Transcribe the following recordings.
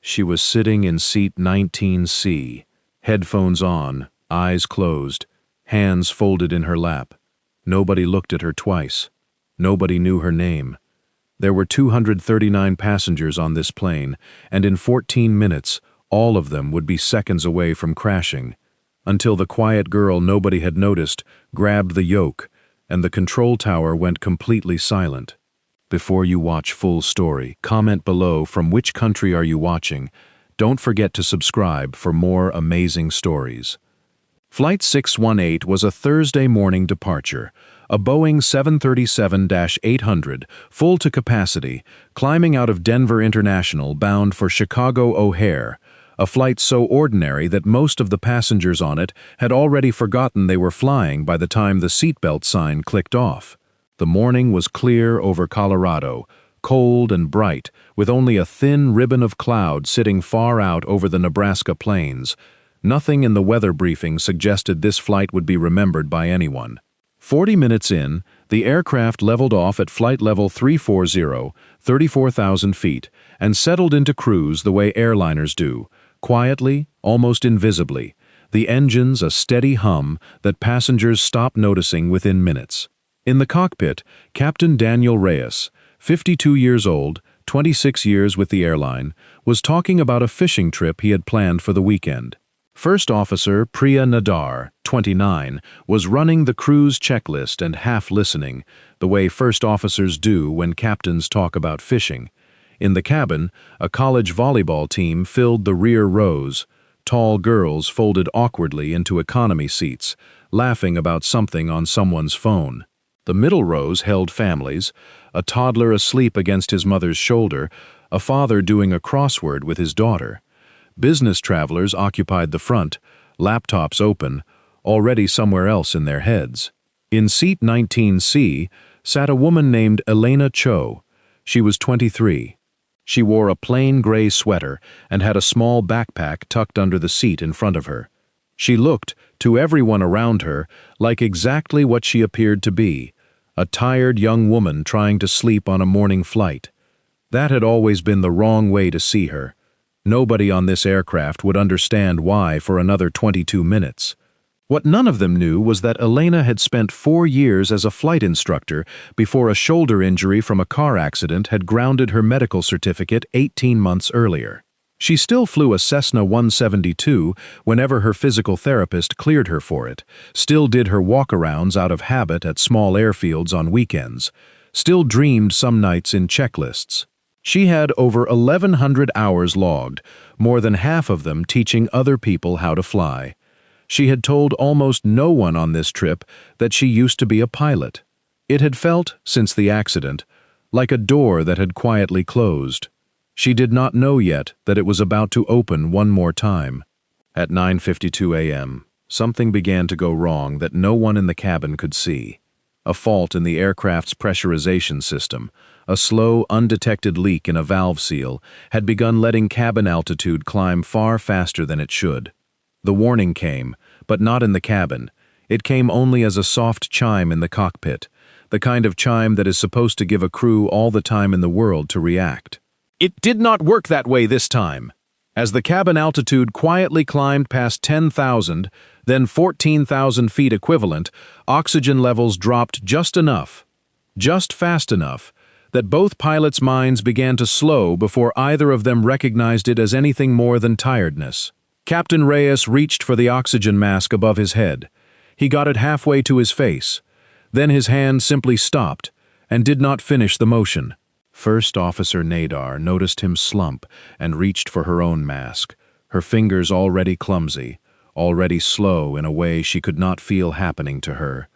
She was sitting in seat 19C, headphones on, eyes closed, hands folded in her lap. Nobody looked at her twice. Nobody knew her name. There were 239 passengers on this plane, and in 14 minutes, all of them would be seconds away from crashing, until the quiet girl nobody had noticed grabbed the yoke, and the control tower went completely silent. Before you watch full story, comment below from which country are you watching. Don't forget to subscribe for more amazing stories. Flight 618 was a Thursday morning departure, a Boeing 737-800, full to capacity, climbing out of Denver International bound for Chicago O'Hare, a flight so ordinary that most of the passengers on it had already forgotten they were flying by the time the seatbelt sign clicked off. The morning was clear over Colorado, cold and bright, with only a thin ribbon of cloud sitting far out over the Nebraska plains. Nothing in the weather briefing suggested this flight would be remembered by anyone. 40 minutes in, the aircraft leveled off at flight level 340, 34,000 feet, and settled into cruise the way airliners do, quietly, almost invisibly, the engines a steady hum that passengers stopped noticing within minutes. In the cockpit, Captain Daniel Reyes, 52 years old, 26 years with the airline, was talking about a fishing trip he had planned for the weekend. First Officer Priya Nadar, 29, was running the cruise checklist and half listening, the way first officers do when captains talk about fishing. In the cabin, a college volleyball team filled the rear rows, tall girls folded awkwardly into economy seats, laughing about something on someone's phone. The middle rows held families, a toddler asleep against his mother's shoulder, a father doing a crossword with his daughter. Business travelers occupied the front, laptops open, already somewhere else in their heads. In seat 19C sat a woman named Elena Cho. She was 23. She wore a plain gray sweater and had a small backpack tucked under the seat in front of her. She looked, to everyone around her, like exactly what she appeared to be, a tired young woman trying to sleep on a morning flight. That had always been the wrong way to see her. Nobody on this aircraft would understand why for another 22 minutes. What none of them knew was that Elena had spent 4 years as a flight instructor before a shoulder injury from a car accident had grounded her medical certificate 18 months earlier. She still flew a Cessna 172 whenever her physical therapist cleared her for it, still did her walkarounds out of habit at small airfields on weekends, still dreamed some nights in checklists. She had over 1,100 hours logged, more than half of them teaching other people how to fly. She had told almost no one on this trip that she used to be a pilot. It had felt, since the accident, like a door that had quietly closed. She did not know yet that it was about to open one more time. At 9:52 a.m., something began to go wrong that no one in the cabin could see. A fault in the aircraft's pressurization system, a slow, undetected leak in a valve seal, had begun letting cabin altitude climb far faster than it should. The warning came, but not in the cabin. It came only as a soft chime in the cockpit, the kind of chime that is supposed to give a crew all the time in the world to react. It did not work that way this time. As the cabin altitude quietly climbed past 10,000, then 14,000 feet equivalent, oxygen levels dropped just enough, just fast enough, that both pilots' minds began to slow before either of them recognized it as anything more than tiredness. Captain Reyes reached for the oxygen mask above his head. He got it halfway to his face. Then his hand simply stopped and did not finish the motion. First Officer Nadar noticed him slump and reached for her own mask, her fingers already clumsy, already slow in a way she could not feel happening to her.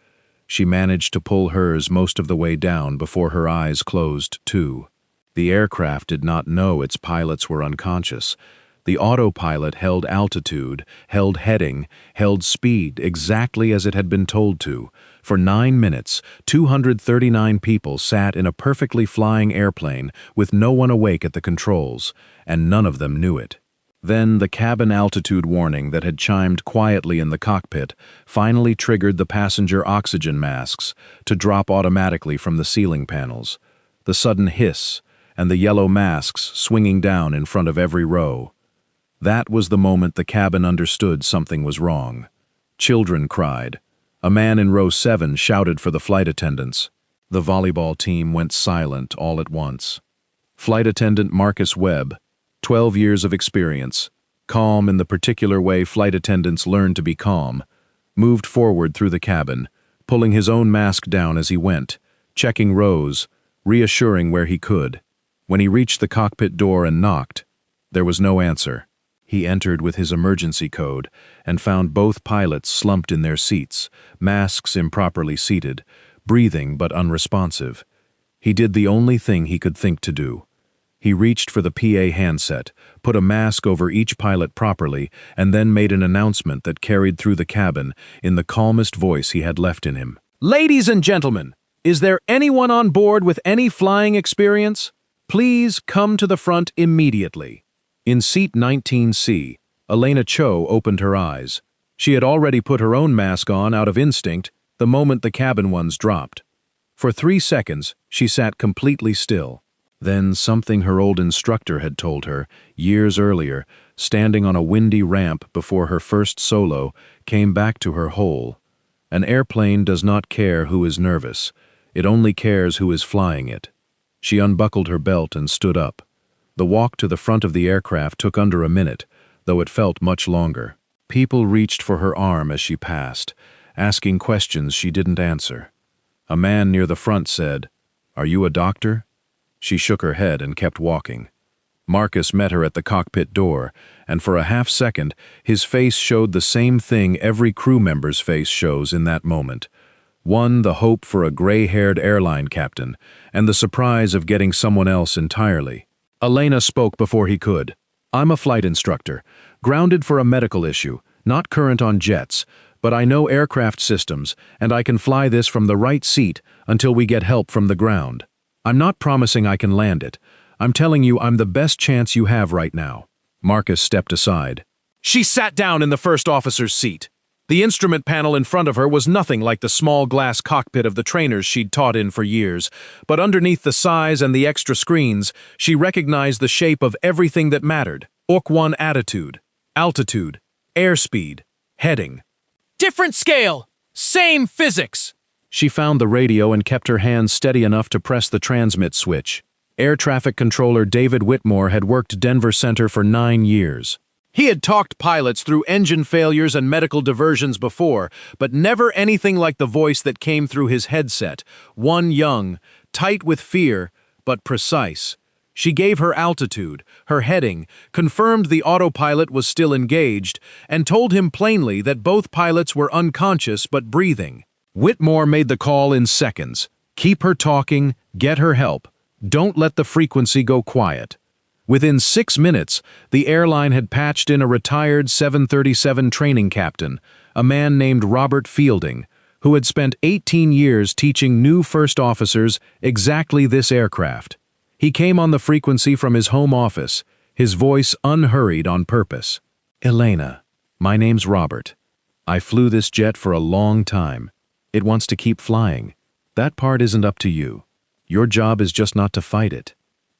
She managed to pull hers most of the way down before her eyes closed too. The aircraft did not know its pilots were unconscious. The autopilot held altitude, held heading, held speed exactly as it had been told to. For 9 minutes, 239 people sat in a perfectly flying airplane with no one awake at the controls, and none of them knew it. Then the cabin altitude warning that had chimed quietly in the cockpit finally triggered the passenger oxygen masks to drop automatically from the ceiling panels. The sudden hiss and the yellow masks swinging down in front of every row. That was the moment the cabin understood something was wrong. Children cried. A man in row 7 shouted for the flight attendants. The volleyball team went silent all at once. Flight attendant Marcus Webb, 12 years of experience, calm in the particular way flight attendants learn to be calm, moved forward through the cabin, pulling his own mask down as he went, checking rows, reassuring where he could. When he reached the cockpit door and knocked, there was no answer. He entered with his emergency code and found both pilots slumped in their seats, masks improperly seated, breathing but unresponsive. He did the only thing he could think to do. He reached for the PA handset, put a mask over each pilot properly, and then made an announcement that carried through the cabin in the calmest voice he had left in him. "Ladies and gentlemen, is there anyone on board with any flying experience? Please come to the front immediately." In seat 19C, Elena Cho opened her eyes. She had already put her own mask on out of instinct the moment the cabin ones dropped. For 3 seconds, she sat completely still. Then something her old instructor had told her, years earlier, standing on a windy ramp before her first solo, came back to her whole. An airplane does not care who is nervous. It only cares who is flying it. She unbuckled her belt and stood up. The walk to the front of the aircraft took under a minute, though it felt much longer. People reached for her arm as she passed, asking questions she didn't answer. A man near the front said, "Are you a doctor?" She shook her head and kept walking. Marcus met her at the cockpit door, and for a half-second, his face showed the same thing every crew member's face shows in that moment. One, the hope for a gray-haired airline captain, and the surprise of getting someone else entirely. Elena spoke before he could. "I'm a flight instructor, grounded for a medical issue, not current on jets, but I know aircraft systems, and I can fly this from the right seat until we get help from the ground. I'm not promising I can land it. I'm telling you I'm the best chance you have right now." Marcus stepped aside. She sat down in the first officer's seat. The instrument panel in front of her was nothing like the small glass cockpit of the trainers she'd taught in for years, but underneath the size and the extra screens, she recognized the shape of everything that mattered. OC-1 attitude, altitude, airspeed, heading. Different scale, same physics. She found the radio and kept her hands steady enough to press the transmit switch. Air traffic controller David Whitmore had worked Denver Center for 9 years. He had talked pilots through engine failures and medical diversions before, but never anything like the voice that came through his headset. One young, tight with fear, but precise. She gave her altitude, her heading, confirmed the autopilot was still engaged, and told him plainly that both pilots were unconscious but breathing. Whitmore made the call in seconds. Keep her talking, get her help. Don't let the frequency go quiet. Within 6 minutes, the airline had patched in a retired 737 training captain, a man named Robert Fielding, who had spent 18 years teaching new first officers exactly this aircraft. He came on the frequency from his home office, his voice unhurried on purpose. "Elena, my name's Robert. I flew this jet for a long time. It wants to keep flying. That part isn't up to you. Your job is just not to fight it.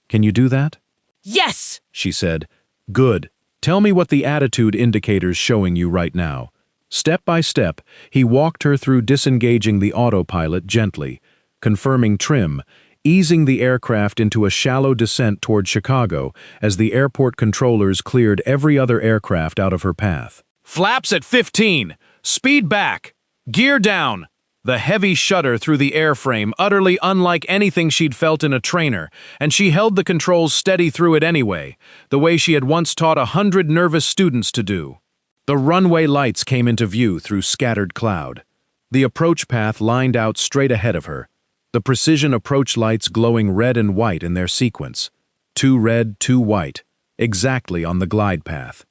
Can you do that?" "Yes," she said. "Good. Tell me what the attitude indicator's showing you right now." Step by step, he walked her through disengaging the autopilot gently, confirming trim, easing the aircraft into a shallow descent toward Chicago as the airport controllers cleared every other aircraft out of her path. "Flaps at 15. Speed back. Gear down." The heavy shudder through the airframe, utterly unlike anything she'd felt in a trainer, and she held the controls steady through it anyway, the way she had once taught 100 nervous students to do. The runway lights came into view through scattered cloud. The approach path lined out straight ahead of her, the precision approach lights glowing red and white in their sequence. 2 red, 2 white, exactly on the glide path.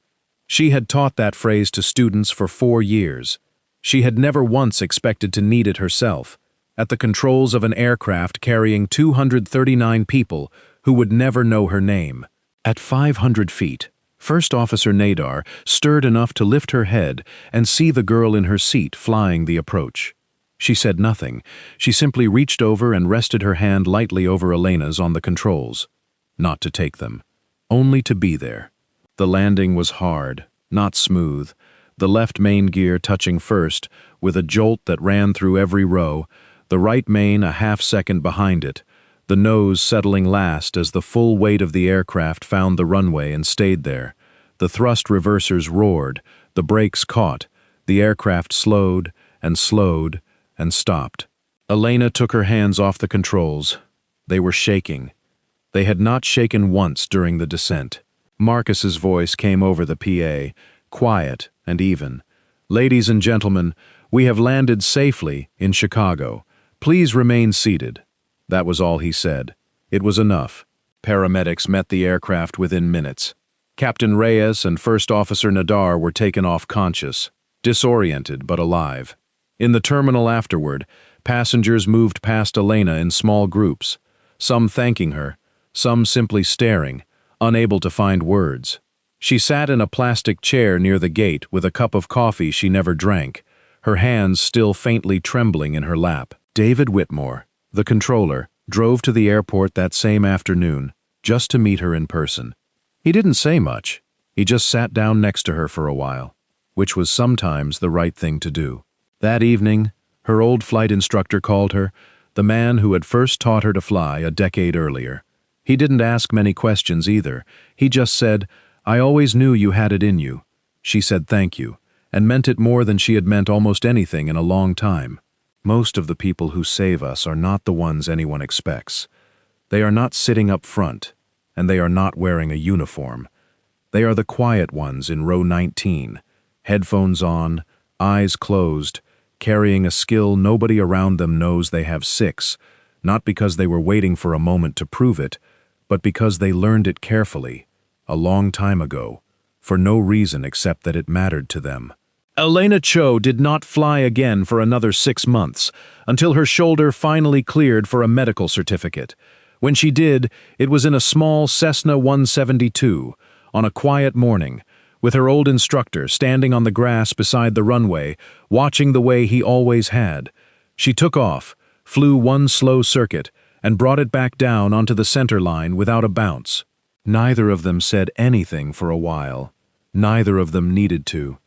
She had taught that phrase to students for 4 years. She had never once expected to need it herself, at the controls of an aircraft carrying 239 people who would never know her name. At 500 feet, First Officer Nadar stirred enough to lift her head and see the girl in her seat flying the approach. She said nothing. She simply reached over and rested her hand lightly over Elena's on the controls. not to take them, only to be there. The landing was hard, not smooth, the left main gear touching first, with a jolt that ran through every row, the right main a half-second behind it, the nose settling last as the full weight of the aircraft found the runway and stayed there. The thrust reversers roared, the brakes caught, the aircraft slowed and stopped. Elena took her hands off the controls. They were shaking. They had not shaken once during the descent. Marcus's voice came over the PA, quiet and even. "Ladies and gentlemen, we have landed safely in Chicago. Please remain seated." That was all he said. It was enough. Paramedics met the aircraft within minutes. Captain Reyes and First Officer Nadar were taken off conscious, disoriented but alive. In the terminal afterward, passengers moved past Elena in small groups, some thanking her, some simply staring, unable to find words. She sat in a plastic chair near the gate with a cup of coffee she never drank, her hands still faintly trembling in her lap. David Whitmore, the controller, drove to the airport that same afternoon, just to meet her in person. He didn't say much. He just sat down next to her for a while, which was sometimes the right thing to do. That evening, her old flight instructor called her, the man who had first taught her to fly a decade earlier. He didn't ask many questions either. He just said, "I always knew you had it in you." She said thank you, and meant it more than she had meant almost anything in a long time. Most of the people who save us are not the ones anyone expects. They are not sitting up front, and they are not wearing a uniform. They are the quiet ones in row 19, headphones on, eyes closed, carrying a skill nobody around them knows they have 6, not because they were waiting for a moment to prove it, but because they learned it carefully, a long time ago, for no reason except that it mattered to them. Elena Cho did not fly again for another 6 months, until her shoulder finally cleared for a medical certificate. When she did, it was in a small Cessna 172, on a quiet morning, with her old instructor standing on the grass beside the runway, watching the way he always had. She took off, flew one slow circuit, and brought it back down onto the center line without a bounce. Neither of them said anything for a while. Neither of them needed to.